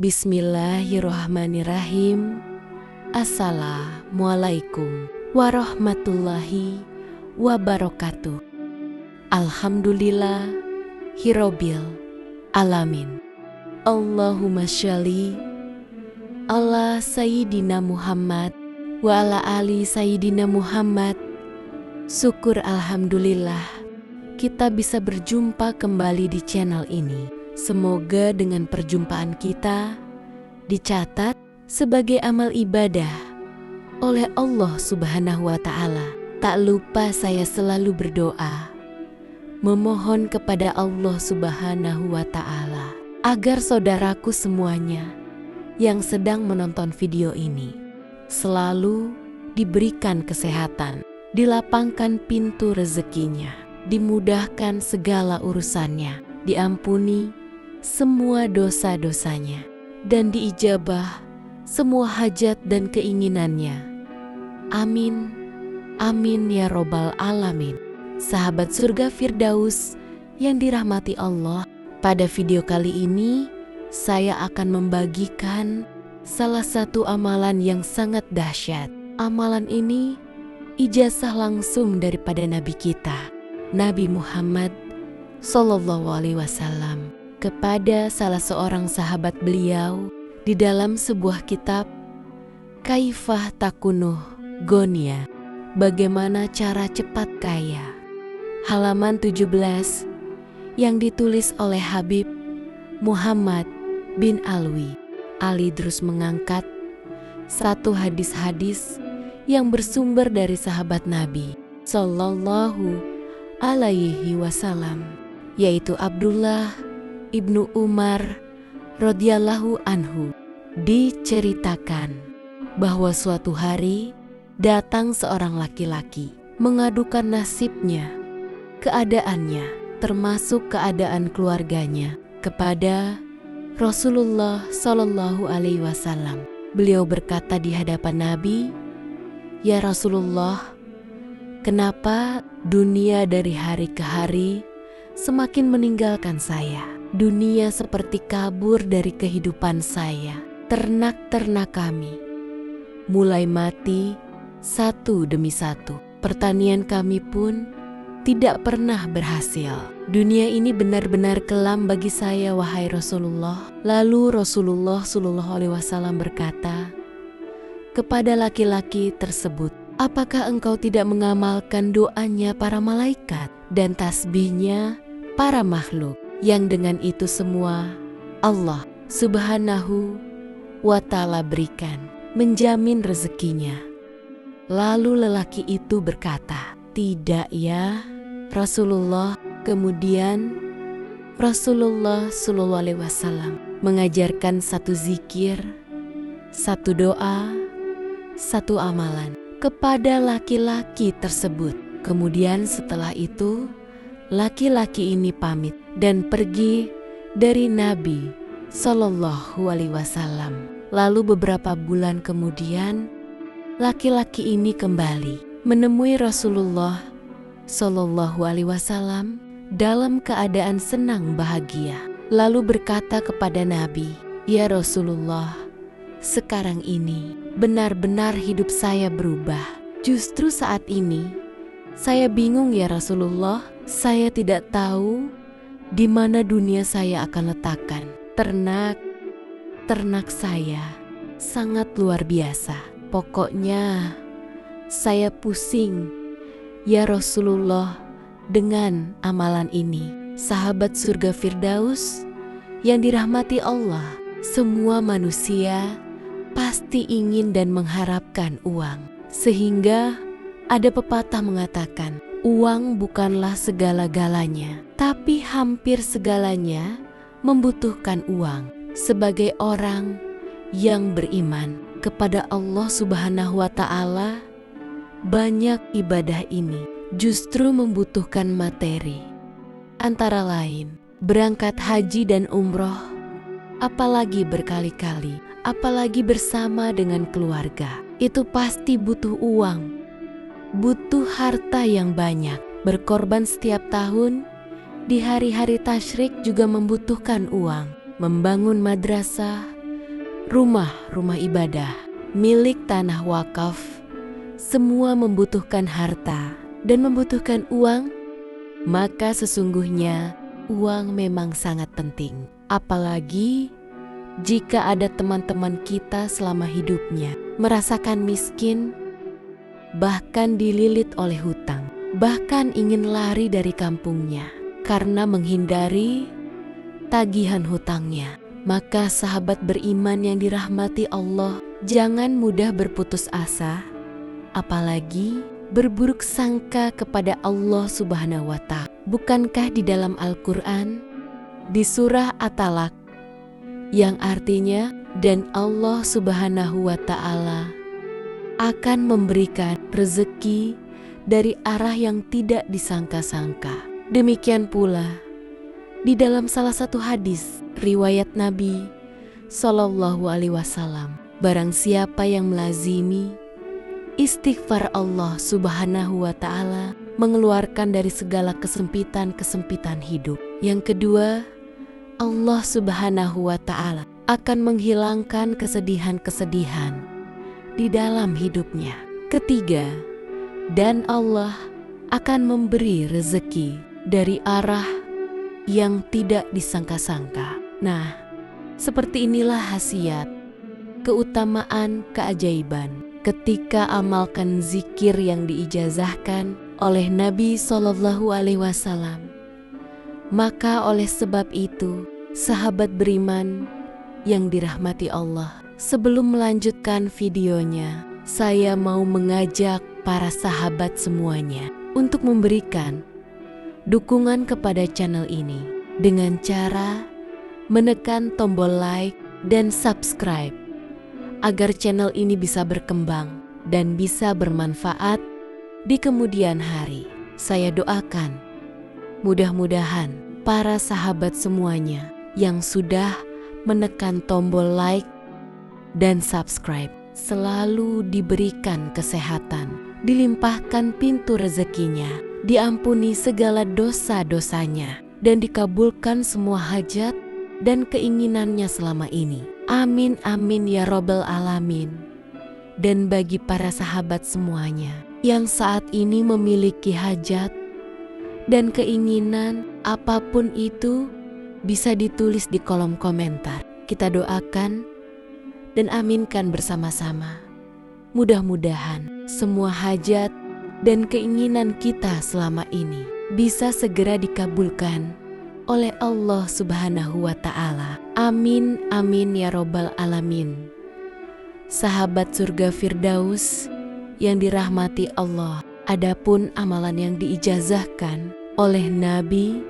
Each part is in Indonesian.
Bismillahirrahmanirrahim. Assalamualaikum warahmatullahi wabarakatuh. Alhamdulillah Hirobbil Alamin. Allahumma sholli ala Sayyidina Muhammad wa ala ali Sayyidina Muhammad. Syukur alhamdulillah kita bisa berjumpa kembali di channel ini. Semoga dengan perjumpaan kita dicatat sebagai amal ibadah oleh Allah Subhanahu wa Ta'ala. Tak lupa saya selalu berdoa, memohon kepada Allah Subhanahu wa Ta'ala agar saudaraku semuanya yang sedang menonton video ini selalu diberikan kesehatan, dilapangkan pintu rezekinya, dimudahkan segala urusannya, diampuni semua dosa-dosanya, dan diijabah semua hajat dan keinginannya. Amin, amin ya robbal alamin. Sahabat surga Firdaus yang dirahmati Allah, pada video kali ini saya akan membagikan salah satu amalan yang sangat dahsyat. Amalan ini ijazah langsung daripada Nabi kita, Nabi Muhammad Sallallahu Alaihi Wasallam, kepada salah seorang sahabat beliau di dalam sebuah kitab Kaifah Takunuh Gonia, bagaimana cara cepat kaya, halaman 17, yang ditulis oleh Habib Muhammad bin Alwi. Ali terus mengangkat satu hadis-hadis yang bersumber dari sahabat Nabi Sallallahu Alaihi Wasallam, yaitu Abdullah ibnu Umar radhiyallahu anhu. Diceritakan bahwa suatu hari datang seorang laki-laki mengadukan nasibnya, keadaannya, termasuk keadaan keluarganya, kepada Rasulullah Shallallahu Alaihi Wasallam. Beliau berkata di hadapan Nabi, "Ya Rasulullah, kenapa dunia dari hari ke hari semakin meninggalkan saya? Dunia seperti kabur dari kehidupan saya. Ternak-ternak kami mulai mati satu demi satu. Pertanian kami pun tidak pernah berhasil. Dunia ini benar-benar kelam bagi saya, wahai Rasulullah." Lalu Rasulullah Shallallahu Alaihi Wasallam berkata kepada laki-laki tersebut, "Apakah engkau tidak mengamalkan doanya para malaikat dan tasbihnya para makhluk, yang dengan itu semua Allah Subhanahu wa Ta'ala berikan, menjamin rezekinya?" Lalu lelaki itu berkata, "Tidak ya Rasulullah." Kemudian Rasulullah Shallallahu Alaihi Wasallam mengajarkan satu zikir, satu doa, satu amalan kepada laki-laki tersebut. Kemudian setelah itu laki-laki ini pamit dan pergi dari Nabi Sallallahu Alaihi Wasallam. Lalu beberapa bulan kemudian laki-laki ini kembali menemui Rasulullah Sallallahu Alaihi Wasallam dalam keadaan senang bahagia. Lalu berkata kepada Nabi, "Ya Rasulullah, sekarang ini benar-benar hidup saya berubah. Justru saat ini saya bingung ya Rasulullah. Saya tidak tahu di mana dunia saya akan letakkan. Ternak saya sangat luar biasa. Pokoknya saya pusing ya Rasulullah dengan amalan ini." Sahabat surga Firdaus yang dirahmati Allah, semua manusia pasti ingin dan mengharapkan uang. Sehingga ada pepatah mengatakan, uang bukanlah segala-galanya, tapi hampir segalanya membutuhkan uang. Sebagai orang yang beriman kepada Allah Subhanahu wa Ta'ala, banyak ibadah ini justru membutuhkan materi. Antara lain, berangkat haji dan umroh, apalagi berkali-kali, apalagi bersama dengan keluarga, itu pasti butuh uang, butuh harta yang banyak. Berkorban setiap tahun di hari-hari tasyrik juga membutuhkan uang. Membangun madrasah, rumah-rumah ibadah, milik tanah wakaf, semua membutuhkan harta dan membutuhkan uang, maka sesungguhnya uang memang sangat penting. Apalagi jika ada teman-teman kita selama hidupnya merasakan miskin, bahkan dililit oleh hutang, bahkan ingin lari dari kampungnya karena menghindari tagihan hutangnya. Maka sahabat beriman yang dirahmati Allah, jangan mudah berputus asa, apalagi berburuk sangka kepada Allah Subhanahu wa Ta'ala. Bukankah di dalam Al-Quran, di surah At-Talaq, yang artinya, dan Allah Subhanahu wa Ta'ala akan memberikan rezeki dari arah yang tidak disangka-sangka. Demikian pula di dalam salah satu hadis riwayat Nabi Shallallahu Alaihi Wasallam, barang siapa yang melazimi istighfar Allah Subhanahu wa Ta'ala mengeluarkan dari segala kesempitan-kesempitan hidup. Yang kedua, Allah Subhanahu wa Ta'ala akan menghilangkan kesedihan-kesedihan di dalam hidupnya. Ketiga, dan Allah akan memberi rezeki dari arah yang tidak disangka-sangka. Nah, seperti inilah khasiat, keutamaan, keajaiban ketika amalkan zikir yang diijazahkan oleh Nabi Shallallahu Alaihi Wasallam. Maka oleh sebab itu, sahabat beriman yang dirahmati Allah, sebelum melanjutkan videonya, saya mau mengajak para sahabat semuanya untuk memberikan dukungan kepada channel ini dengan cara menekan tombol like dan subscribe agar channel ini bisa berkembang dan bisa bermanfaat di kemudian hari. Saya doakan mudah-mudahan para sahabat semuanya yang sudah menekan tombol like dan subscribe selalu diberikan kesehatan, dilimpahkan pintu rezekinya, diampuni segala dosa-dosanya, dan dikabulkan semua hajat dan keinginannya selama ini. Amin amin ya robbal alamin. Dan bagi para sahabat semuanya yang saat ini memiliki hajat dan keinginan apapun itu, bisa ditulis di kolom komentar. Kita doakan dan aminkan bersama-sama. Mudah-mudahan semua hajat dan keinginan kita selama ini bisa segera dikabulkan oleh Allah Subhanahu wa Ta'ala. Amin amin ya robbal alamin. Sahabat surga Firdaus yang dirahmati Allah, adapun amalan yang diijazahkan oleh Nabi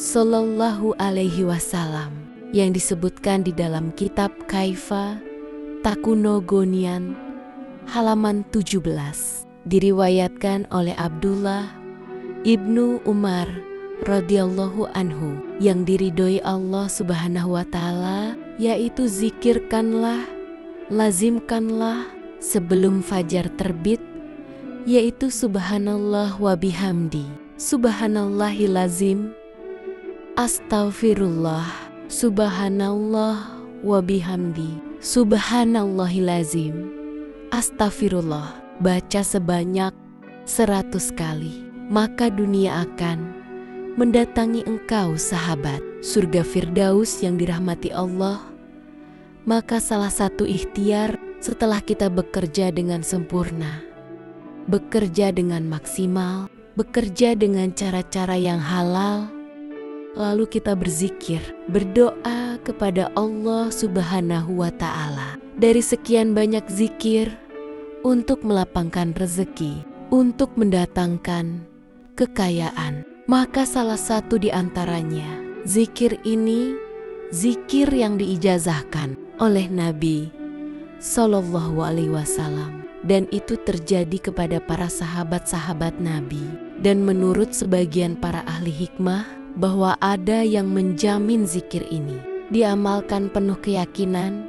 Sallallahu Alaihi Wasallam yang disebutkan di dalam kitab Kaifa Takunu Gonian halaman 17, diriwayatkan oleh Abdullah ibnu Umar radhiyallahu anhu yang diridhoi Allah Subhanahu wa Ta'ala, yaitu zikirkanlah, lazimkanlah sebelum fajar terbit, yaitu subhanallah wa bihamdi, subhanallahil lazim, astaghfirullah, subhanallah wa bihamdi, subhanallahil lazim, astaghfirullah. Baca sebanyak 100 kali, maka dunia akan mendatangi engkau sahabat surga Firdaus yang dirahmati Allah. Maka salah satu ikhtiar setelah kita bekerja dengan sempurna, bekerja dengan maksimal, bekerja dengan cara-cara yang halal, lalu kita berzikir, berdoa kepada Allah Subhanahu wa Ta'ala. Dari sekian banyak zikir untuk melapangkan rezeki, untuk mendatangkan kekayaan, maka salah satu di antaranya zikir ini, zikir yang diijazahkan oleh Nabi Sallallahu Alaihi Wasallam, dan itu terjadi kepada para sahabat-sahabat Nabi. Dan menurut sebagian para ahli hikmah, bahwa ada yang menjamin zikir ini diamalkan penuh keyakinan,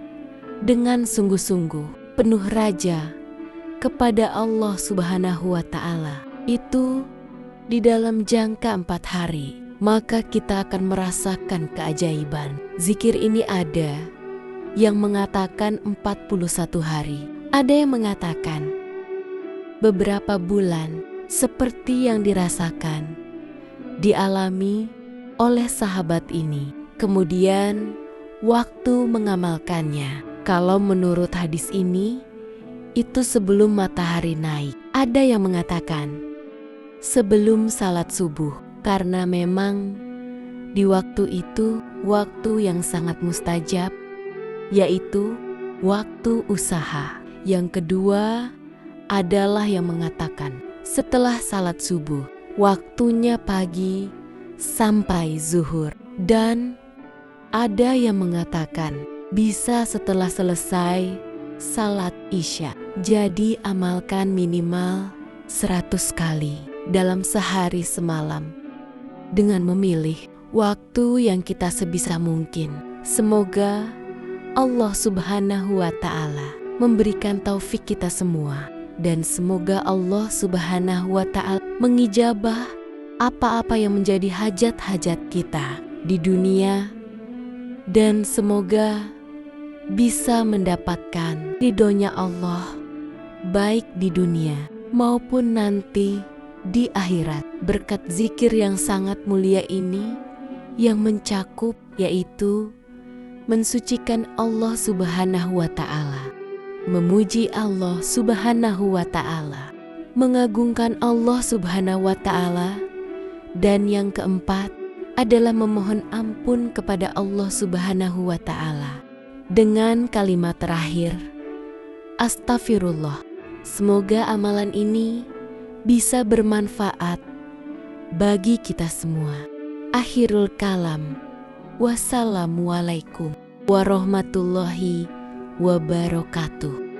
dengan sungguh-sungguh, penuh raja kepada Allah Subhanahu wa Ta'ala, itu di dalam jangka 4 hari, maka kita akan merasakan keajaiban. Zikir ini ada yang mengatakan 41 hari. Ada yang mengatakan beberapa bulan, seperti yang dirasakan, dialami oleh sahabat ini. Kemudian waktu mengamalkannya. Kalau menurut hadis ini, itu sebelum matahari naik. Ada yang mengatakan sebelum salat subuh, karena memang di waktu itu waktu yang sangat mustajab, yaitu waktu usaha. Yang kedua adalah yang mengatakan setelah salat subuh, waktunya pagi sampai zuhur. Dan ada yang mengatakan bisa setelah selesai salat isya. Jadi amalkan minimal 100 kali dalam sehari semalam dengan memilih waktu yang kita sebisa mungkin. Semoga Allah Subhanahu wa Ta'ala memberikan taufik kita semua, dan semoga Allah Subhanahu wa Ta'ala mengijabah apa-apa yang menjadi hajat-hajat kita di dunia, dan semoga bisa mendapatkan ridhonya Allah baik di dunia maupun nanti di akhirat, berkat zikir yang sangat mulia ini yang mencakup, yaitu mensucikan Allah Subhanahu wa Ta'ala, memuji Allah Subhanahu wa Ta'ala, mengagungkan Allah Subhanahu wa Ta'ala, dan yang keempat adalah memohon ampun kepada Allah Subhanahu wa Ta'ala dengan kalimat terakhir, Astagfirullah. Semoga amalan ini bisa bermanfaat bagi kita semua. Akhirul kalam. Wassalamualaikum warahmatullahi wabarakatuh.